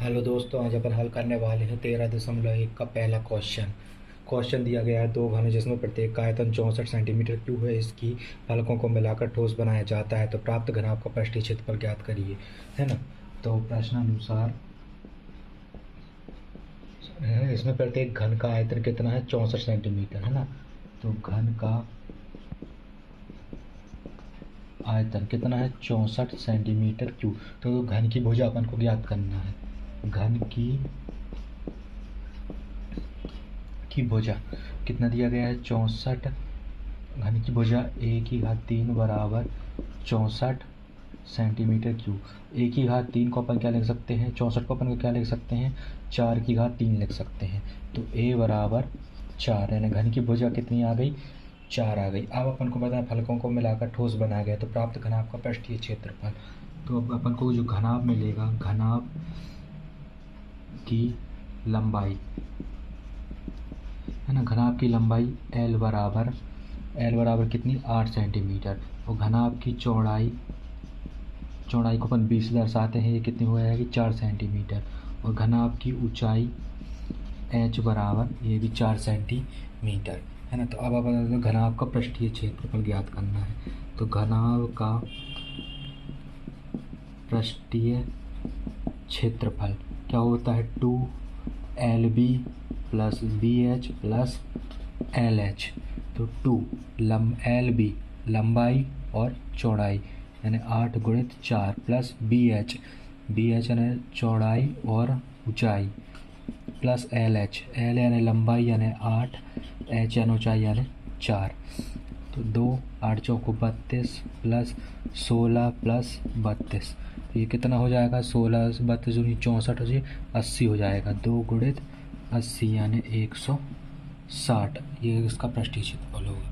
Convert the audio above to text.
Hello दोस्तों, आज अपन हल करने वाले हैं 13.1 का पहला क्वेश्चन। क्वेश्चन दिया गया है दो घन जिसमें प्रत्येक का आयतन 64 सेंटीमीटर क्यूब है। इसकी फलकों को मिलाकर ठोस बनाया जाता है तो प्राप्त घनाभ का पृष्ठीय क्षेत्रफल ज्ञात करिए, है ना। तो प्रश्नानुसार इसमें प्रत्येक घन का आयतन कितना है, 64 सेंटीमीटर, है ना। तो घन का आयतन कितना है, 64 सेंटीमीटर क्यूब। तो घन की भुजा अपन को ज्ञात करना है। घन की भुजा कितना दिया गया है, 64। घन की भुजा a⁻³ बराबर 64 सेंटीमीटर क्यूब। a⁻³ को अपन क्या लिख सकते हैं, 64 को अपन क्या लिख सकते हैं, 4⁻³ लिख सकते हैं। तो a बराबर 4, यानी घन की भुजा कितनी आ गई, 4 आ गई। अब अपन को पता है फलकों को मिलाकर ठोस बनाया गया तो प्राप्त घनाभ का पृष्ठीय क्षेत्रफल। तो अब अपन को जो घनाभ मिलेगा, घनाभ की लंबाई, है ना, घनाभ की लंबाई L बराबर कितनी, 8 सेंटीमीटर। और घनाभ की चौड़ाई को अपन 20 से दर्शाते हैं, ये कितनी हो जाएगी, 4 सेंटीमीटर। और घनाभ की ऊंचाई H बराबर ये भी 4 सेंटीमीटर, है ना। तो अब अपन घनाभ का पृष्ठीय क्षेत्रफल ज्ञात करना है। तो घनाभ का पृष्ठीय क्षेत्रफल क्या होता है, 2LB + BH + LH। तो 2LB लंबाई और चौड़ाई यानी 8 × 4 + BH यानी चौड़ाई और ऊंचाई प्लस LH, L यानी लंबाई यानी 8, H यानी ऊंचाई यानी 4। तो 2 8 चौको 32 + 16 + 32, ये कितना हो जाएगा, 16 32 64 हो जाए 80 हो जाएगा। 2 × 80 यानी 160, ये इसका पृष्ठीय क्षेत्रफल होगा।